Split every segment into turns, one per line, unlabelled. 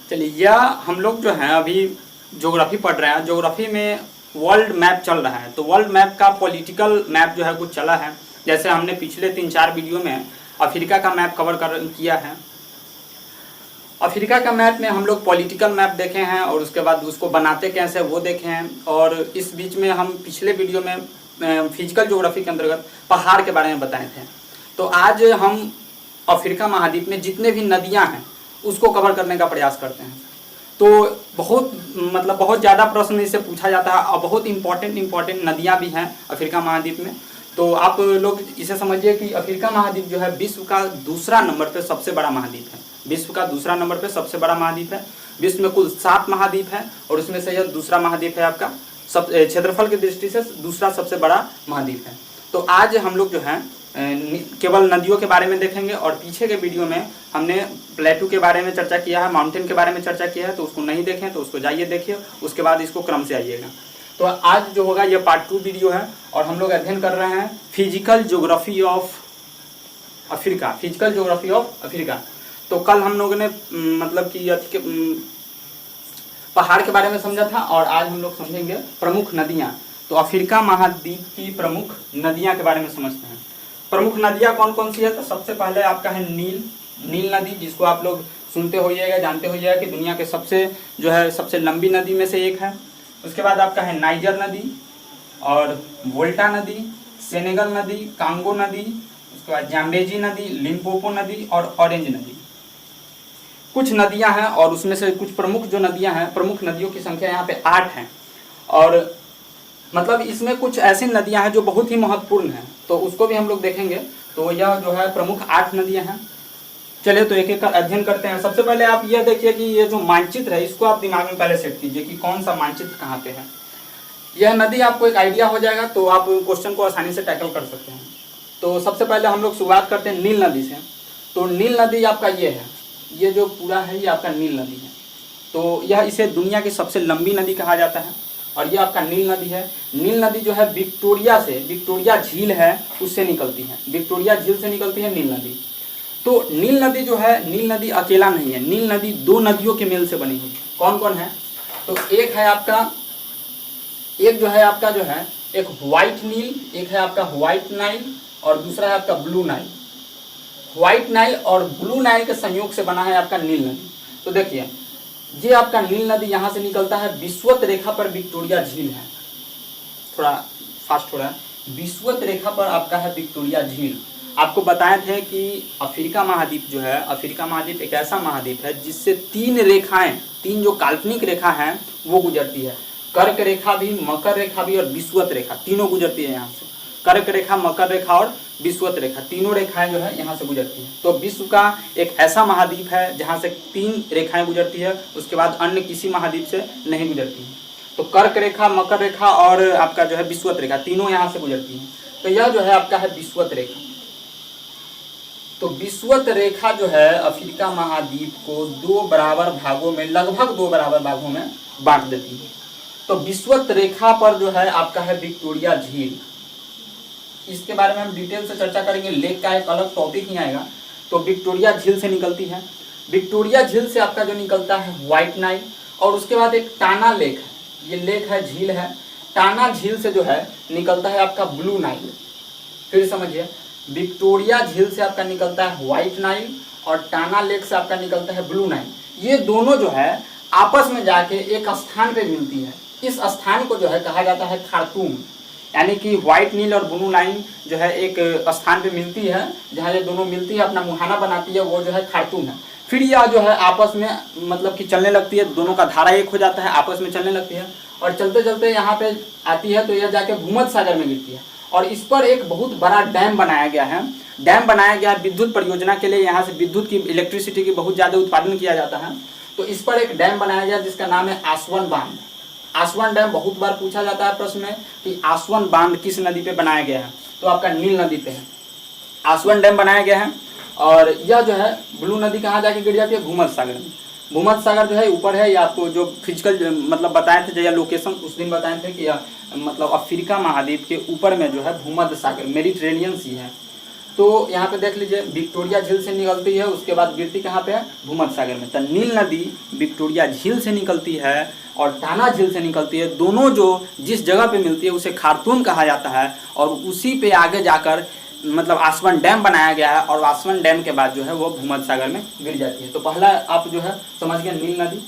चलिए, यह हम लोग जो हैं अभी ज्योग्राफी पढ़ रहे हैं। ज्योग्राफी में वर्ल्ड मैप चल रहा है, तो वर्ल्ड मैप का पॉलिटिकल मैप जो है कुछ चला है। जैसे हमने पिछले 3-4 वीडियो में अफ्रीका का मैप कवर किया है। अफ्रीका का मैप में हम लोग पॉलिटिकल मैप देखे हैं और उसके बाद उसको बनाते कैसे वो देखे हैं। और इस बीच में हम पिछले वीडियो में फिजिकल ज्योग्राफी के अंतर्गत पहाड़ के बारे में बताए थे। तो आज हम अफ्रीका महाद्वीप में जितने भी नदियां हैं उसको कवर करने का प्रयास करते हैं। तो बहुत ज़्यादा प्रश्न इससे पूछा जाता है और बहुत इंपॉर्टेंट नदियां भी हैं अफ्रीका महाद्वीप में। तो आप लोग इसे समझिए कि अफ्रीका महाद्वीप जो है विश्व का दूसरा नंबर पे सबसे बड़ा महाद्वीप है। विश्व का दूसरा नंबर पे सबसे बड़ा महाद्वीप है। विश्व में कुल 7 महाद्वीप है और उसमें से यह दूसरा महाद्वीप है आपका, सब क्षेत्रफल की दृष्टि से दूसरा सबसे बड़ा महाद्वीप है। तो आज हम लोग जो है केवल नदियों के बारे में देखेंगे और पीछे के वीडियो में हमने प्लेटू के बारे में चर्चा किया है, माउंटेन के बारे में चर्चा किया है। तो उसको नहीं देखें तो उसको जाइए देखिए, उसके बाद इसको क्रम से आइएगा। तो आज जो होगा ये पार्ट 2 वीडियो है और हम लोग अध्ययन कर रहे हैं physical geography of Africa. Physical geography of Africa. तो कल हम लोगों ने पहाड़ के बारे में समझा था और आज हम लोग समझेंगे प्रमुख नदियां। तो अफ्रीका महाद्वीप की प्रमुख नदियां के बारे में समझते हैं। प्रमुख नदियां कौन कौन सी है? तो सबसे पहले आपका है नील नदी, जिसको आप लोग सुनते होइएगा, जानते होइएगा कि दुनिया के सबसे लंबी नदी में से एक है। उसके बाद आपका है नाइजर नदी और वोल्टा नदी, सेनेगल नदी, कांगो नदी, उसके बाद जाम्बेजी नदी, लिम्पोपो नदी और ऑरेंज नदी। कुछ नदियां हैं और उसमें से कुछ प्रमुख जो नदियां हैं, प्रमुख नदियों की संख्या यहाँ पे 8 है। और इसमें कुछ ऐसी नदियां हैं जो बहुत ही महत्वपूर्ण हैं, तो उसको भी हम लोग देखेंगे। तो यह जो है प्रमुख 8 नदियां हैं। चलिए तो एक एक का अध्ययन करते हैं। सबसे पहले आप यह देखिए कि ये जो मानचित्र है इसको आप दिमाग में पहले सेट कीजिए कि कौन सा मानचित्र कहाँ पे है। यह नदी आपको एक आइडिया हो जाएगा तो आप क्वेश्चन को आसानी से टैकल कर सकते हैं। तो सबसे पहले हम लोग शुरुआत करते हैं नील नदी से। तो नील नदी आपका ये है, ये जो पूरा है ये आपका नील नदी है। तो यह इसे दुनिया की सबसे लंबी नदी कहा जाता है और ये आपका नील नदी है। नील नदी जो है विक्टोरिया झील है उससे निकलती है। विक्टोरिया झील से निकलती है नील नदी। तो नील नदी जो है, नील नदी अकेला नहीं है, नील नदी 2 नदियों के मेल से बनी हुई है। कौन कौन है? तो एक जो है एक व्हाइट नील, एक है आपका व्हाइट नाइल और दूसरा है आपका ब्लू नाइल। व्हाइट नाइल और ब्लू नाइल के संयोग से बना है आपका नील नदी। तो देखिए ये आपका नील नदी यहाँ से निकलता है, विषुवत रेखा पर विक्टोरिया झील है। थोड़ा फास्ट हो रहा है। विषुवत रेखा पर आपका है विक्टोरिया झील। आपको बताए थे कि अफ्रीका महाद्वीप जो है, अफ्रीका महाद्वीप एक ऐसा महाद्वीप है जिससे 3 रेखाएं, 3 जो काल्पनिक रेखा हैं वो गुजरती है। कर्क रेखा भी, मकर रेखा भी और विषुवत रेखा, तीनों गुजरती है यहाँ से। कर्क रेखा, मकर रेखा और विषुवत रेखा, तीनों रेखाएं जो है यहाँ से गुजरती हैं। तो विश्व का एक ऐसा महाद्वीप है जहाँ से 3 रेखाएं गुजरती है, उसके बाद अन्य किसी महाद्वीप से नहीं गुजरती है। तो कर्क रेखा, मकर रेखा और आपका जो है विषुवत रेखा, तीनों यहाँ से गुजरती हैं। तो यह जो है आपका है विषुवत रेखा। तो विषुवत रेखा जो है अफ्रीका महाद्वीप को 2 बराबर भागों में, लगभग 2 बराबर भागों में बांट देती है। तो विषुवत रेखा पर जो है आपका है विक्टोरिया झील। इसके बारे में हम डिटेल से चर्चा करेंगे, लेक का एक अलग टॉपिक ही आएगा। तो विक्टोरिया झील से निकलती है। विक्टोरिया झील से आपका जो निकलता है व्हाइट नाइल और उसके बाद एक टाना लेक है, ये लेक है, झील है। टाना झील से जो है निकलता है आपका ब्लू नाइल। फिर समझिए, विक्टोरिया झील से आपका निकलता है व्हाइट नाइल और टाना लेक से आपका निकलता है ब्लू नाइल। ये दोनों जो है आपस में जाके एक स्थान पे मिलती है। इस स्थान को जो है कहा जाता है खार्तूम, यानी कि व्हाइट नील और ब्लू नाइल जो है एक स्थान पे मिलती है, जहाँ ये दोनों मिलती है, अपना मुहाना बनाती है, वो जो है खार्तूम है। फिर यह जो है आपस में कि चलने लगती है, दोनों का धारा एक हो जाता है, आपस में चलने लगती है और चलते चलते यहाँ पे आती है तो यह जाके भूमध्य सागर में गिरती है। और इस पर एक बहुत बड़ा डैम बनाया गया है। डैम बनाया गया विद्युत परियोजना के लिए, यहाँ से विद्युत की, इलेक्ट्रिसिटी की बहुत ज़्यादा उत्पादन किया जाता है। तो इस पर एक डैम बनाया गया जिसका नाम है आसवन बांध। आसवन डैम बहुत बार पूछा जाता है प्रश्न में कि आसवन बांध किस नदी पे बनाया गया है, तो आपका नील नदी पे है। आसवन डैम बनाया गया है और यह जो है ब्लू नदी कहाँ जाके गिर जाती है? भूमध्य सागर में। भूमध्य सागर जो है ऊपर है, या आपको जो फिजिकल बताए थे, या लोकेशन उस दिन बताए थे कि अफ्रीका महाद्वीप के ऊपर में जो है भूमध्य सागर, मेडिटेरेनियन सी है। तो यहाँ पे देख लीजिए विक्टोरिया झील से निकलती है, उसके बाद गिरती कहाँ पे है, भूमध्य सागर में। तो नील नदी विक्टोरिया झील से निकलती है और टाना झील से निकलती है। दोनों जो जिस जगह पे मिलती है उसे खार्तूम कहा जाता है, और उसी पे आगे जाकर मतलब आसवन डैम बनाया गया है, और आसवन डैम के बाद जो है वो भूमध्य सागर में गिर जाती है। तो पहला आप जो है समझ गए नील नदी।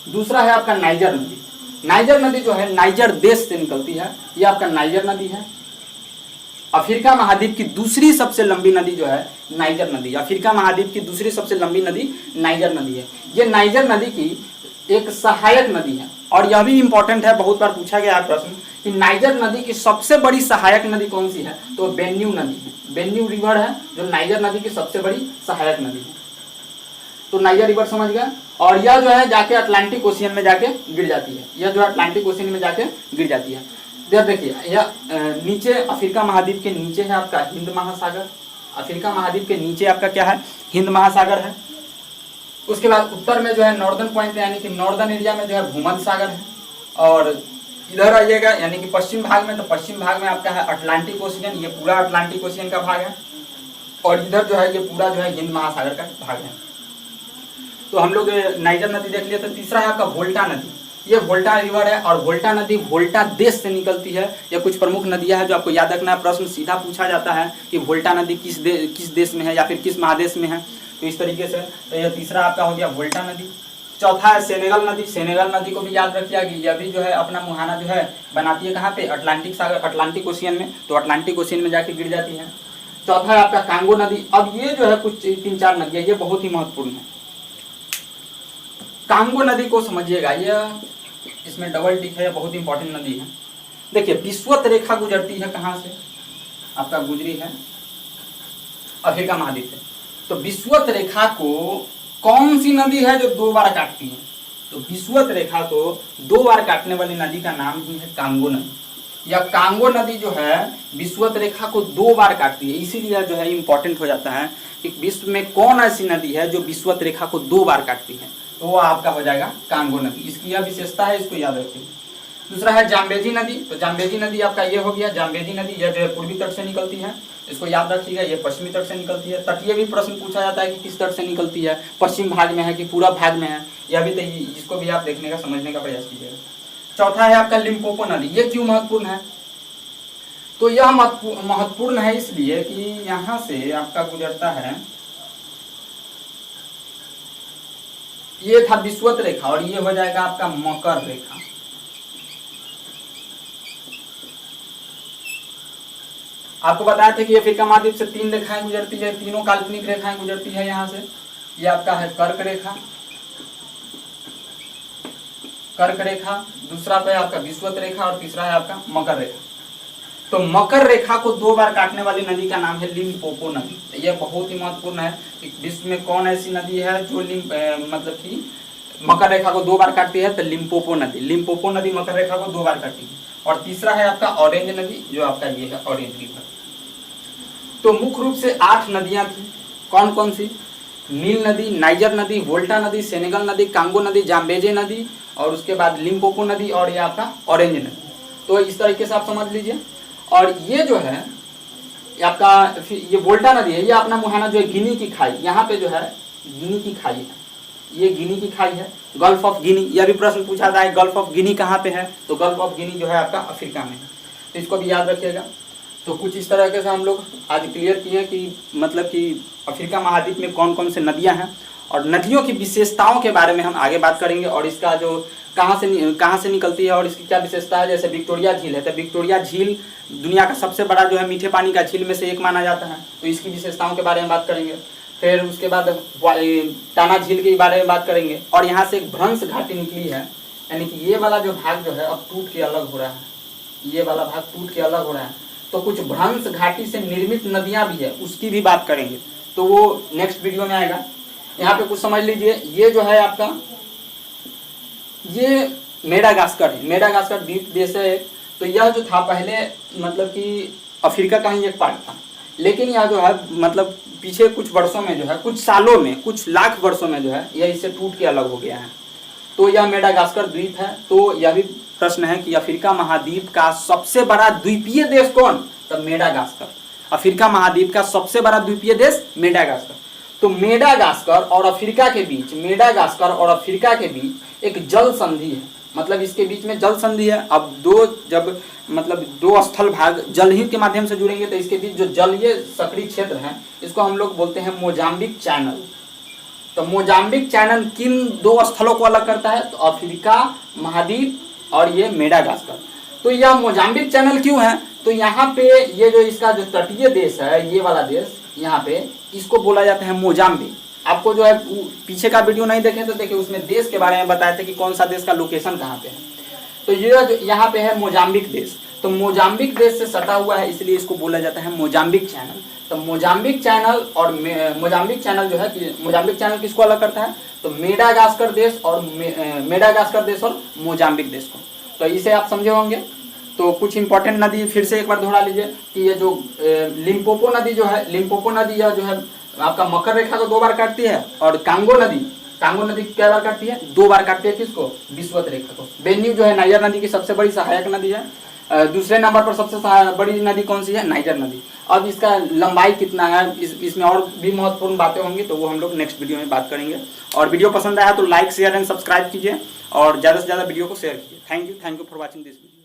दूसरा है आपका नाइजर नदी। नाइजर नदी जो है नाइजर देश से निकलती है, ये आपका नाइजर नदी है। अफ्रीका महाद्वीप की दूसरी सबसे लंबी नदी जो है नाइजर नदी, अफ्रीका महाद्वीप की दूसरी सबसे लंबी नदी नाइजर नदी है। ये नाइजर नदी की एक सहायक नदी है, और यह भी इंपॉर्टेंट है, बहुत बार पूछा गया है प्रश्न कि नाइजर नदी की सबसे बड़ी सहायक नदी कौन सी है, तो बेन्यू नदी है। बेन्यू रिवर है जो नाइजर नदी की सबसे बड़ी सहायक नदी है। तो नाइजर रिवर समझ गए। और यह जो है जाके अटलांटिक ओशियन में जाके गिर जाती है, यह जो है अटलांटिक ओशियन में जाके गिर जाती है। देखिए यह नीचे अफ्रीका महाद्वीप के नीचे है आपका हिंद महासागर। अफ्रीका महाद्वीप के नीचे आपका क्या है, हिंद महासागर है। उसके बाद उत्तर में जो है नॉर्दर्न पॉइंट यानी कि नॉर्दर्न एरिया में जो है भूमध्य सागर है, और इधर आइएगा यानी कि पश्चिम भाग में, तो पश्चिम भाग में आपका है अटलांटिक ओशियन, ये पूरा अटलांटिक ओशियन का भाग है, और इधर जो है ये पूरा जो है हिंद महासागर का भाग है। तो हम लोग नाइजर नदी देख लिए। तो तीसरा है आपका वोल्टा नदी। ये वोल्टा रिवर है, और वोल्टा नदी वोल्टा देश से निकलती है। ये कुछ प्रमुख नदियां हैं जो आपको याद रखना है, प्रश्न सीधा पूछा जाता है कि वोल्टा नदी किस देश में है या फिर किस महादेश में है, तो इस तरीके से। तो यह तीसरा आपका हो गया वोल्टा नदी। चौथा है सेनेगल नदी। सेनेगल नदी को भी याद रखिएगा कि यह भी जो है अपना मुहाना जो है बनाती है कहाँ पे, अटलांटिक सागर, अटलांटिक ओशियन में, तो अटलांटिक ओशियन में जाके गिर जाती है। चौथा है आपका कांगो नदी। अब ये जो है कुछ 3-4 नदियां, ये बहुत ही महत्वपूर्ण है। कांगो नदी को समझिएगा, यह इसमें डबल टिक है, बहुत इंपॉर्टेंट नदी है। देखिए विषुवत रेखा गुजरती है कहाँ से, आपका गुजरी है अफ्रीका महाद्वीप से। तो विषुवत रेखा को कौन सी नदी है जो 2 बार काटती है, तो विषुवत रेखा को 2 बार काटने वाली नदी का नाम ही है कांगो नदी। या कांगो नदी जो है विषुवत रेखा को 2 बार काटती है, इसीलिए जो है इंपॉर्टेंट हो जाता है कि विश्व में कौन ऐसी नदी है जो विषुवत रेखा को 2 बार काटती है, तो वो आपका हो जाएगा कांगो नदी। इसकी यह विशेषता है, इसको याद रखिए। दूसरा है जाम्बेजी नदी। तो जाम्बेजी नदी आपका ये हो गया जाम्बेजी नदी, यह जो है पूर्वी तट से निकलती है, इसको याद रखिएगा। ये पश्चिमी तट से निकलती है। तटीय भी प्रश्न पूछा जाता है कि किस तट से निकलती है, पश्चिम भाग में है कि पूरा भाग में है, यह भी तो इसको भी आप देखने का समझने का प्रयास कीजिएगा। चौथा है आपका लिम्पोपो नदी। ये क्यों महत्वपूर्ण है, तो यह महत्वपूर्ण है इसलिए कि यहाँ से आपका गुजरता है, ये था विषुवत रेखा, और ये हो जाएगा आपका मकर रेखा। आपको बताया था कि अफ्रीका महाद्वीप से 3 रेखाएं गुजरती है, तीनों काल्पनिक रेखाएं गुजरती है यहाँ से। ये आपका है कर्क रेखा, कर्क रेखा, दूसरा पे आपका विषुवत रेखा, और तीसरा है आपका मकर रेखा। तो मकर रेखा को 2 बार काटने वाली नदी का नाम है लिम्पोपो नदी। तो यह बहुत ही महत्वपूर्ण है कि विश्व में कौन ऐसी नदी है जो मतलब कि मकर रेखा को 2 बार काटती है, तो लिम्पोपो नदी। लिम्पोपो नदी मकर रेखा को 2 बार काटती है। और तीसरा है आपका ऑरेंज नदी, जो आपका ये है ऑरेंज रिवर। तो मुख्य रूप से 8 नदियां थी, कौन कौन सी, नील नदी, नाइजर नदी, वोल्टा नदी, सेनेगल नदी, कांगो नदी, जाम्बेजे नदी, और उसके बाद लिम्पोपो नदी, और ये आपका ऑरेंज नदी। तो इस तरीके से आप समझ लीजिए। और ये जो है आपका ये वोल्टा नदी है, ये अपना मुहाना जो है गिनी की खाई, यहाँ पे जो है गिनी की खाई है, ये गिनी की खाई है, गल्फ ऑफ गिनी। यह भी प्रश्न पूछा जाता है गल्फ ऑफ गिनी कहाँ पे है, तो गल्फ ऑफ गिनी जो है आपका अफ्रीका में है, तो इसको भी याद रखिएगा। तो कुछ इस तरह से हम लोग आज क्लियर किए कि मतलब कि अफ्रीका महाद्वीप में कौन कौन से नदियाँ हैं, और नदियों की विशेषताओं के बारे में हम आगे बात करेंगे, और इसका जो कहाँ से निकलती है और इसकी क्या विशेषता है। जैसे विक्टोरिया झील है, तो विक्टोरिया झील दुनिया का सबसे बड़ा जो है मीठे पानी का झील में से एक माना जाता है, तो इसकी विशेषताओं के बारे में बात करेंगे। फिर उसके बाद टाना झील के बारे में बात करेंगे, और यहाँ से एक भ्रंश घाटी निकली है, यानी कि ये वाला जो भाग जो है अब टूट के अलग हो रहा है, ये वाला भाग टूट के अलग हो रहा है। तो कुछ भ्रंश घाटी से निर्मित नदियाँ भी है, उसकी भी बात करेंगे, तो वो नेक्स्ट वीडियो में आएगा। यहाँ पे कुछ समझ लीजिए, ये जो है आपका ये मेडागास्कर है, मेडागास्कर द्वीप देश है। तो यह जो था पहले मतलब कि अफ्रीका का ही एक पार्ट था, लेकिन यह जो है मतलब पीछे कुछ वर्षों में जो है, कुछ सालों में, कुछ लाख वर्षों में जो है यह इससे टूट के अलग हो गया है। तो यह मेडागास्कर द्वीप है। तो यह भी प्रश्न है कि अफ्रीका महाद्वीप का सबसे बड़ा द्वीपीय देश कौन, तो मेडागास्कर। अफ्रीका महाद्वीप का सबसे बड़ा द्वीपीय देश मेडागास्कर। तो मेडागास्कर और अफ्रीका के बीच, मेडागास्कर और अफ्रीका के बीच एक जल संधि है, मतलब इसके बीच में जल संधि है। अब दो स्थल भाग जल ही के माध्यम से जुड़ेंगे तो इसके बीच जो जलीय सक्रिय क्षेत्र है इसको हम लोग बोलते हैं मोजाम्बिक चैनल। तो मोजाम्बिक चैनल किन दो स्थलों को अलग करता है? तो अफ्रीका महाद्वीप और ये मेडागास्कर। तो यह मोजाम्बिक चैनल क्यों है? तो यहाँ पे ये जो इसका जो तटीय देश है, ये वाला देश यहाँ पे, इसको बोला जाता है मोजाम्बिक। आपको जो है पीछे का वीडियो नहीं देखे तो देखिए, उसमें देश के बारे में बताए थे कि कौन सा देश का लोकेशन कहाँ पे है। तो ये जो यहाँ पे है मोजाम्बिक देश, तो मोजाम्बिक देश से सटा हुआ है, इसलिए इसको बोला जाता है मोजाम्बिक चैनल। तो मोजाम्बिक चैनल और मोजाम्बिक चैनल जो है कि मोजाम्बिक चैनल किसको अलग करता है? तो मेडागास्कर देश और मोजाम्बिक देश को। तो इसे आप समझे होंगे। तो कुछ इंपॉर्टेंट नदी फिर से एक बार दोहरा लीजिए कि ये जो लिम्पोपो नदी जो है, लिम्पोपो नदी यह जो है आपका मकर रेखा को 2 बार काटती है, और कांगो नदी क्या बार काटती है? 2 बार काटती है। किसको? विषुवत रेखा को। बेन्यू जो है नाइजर नदी की सबसे बड़ी सहायक नदी है। दूसरे नंबर पर सबसे बड़ी नदी कौन सी है? नाइजर नदी। अब इसका लंबाई कितना है, इसमें और भी महत्वपूर्ण बातें होंगी, तो वो हम लोग नेक्स्ट वीडियो में बात करेंगे। और वीडियो पसंद आया तो लाइक शेयर एंड सब्सक्राइब कीजिए और ज़्यादा से ज़्यादा वीडियो को शेयर कीजिए। Thank you for watching this video.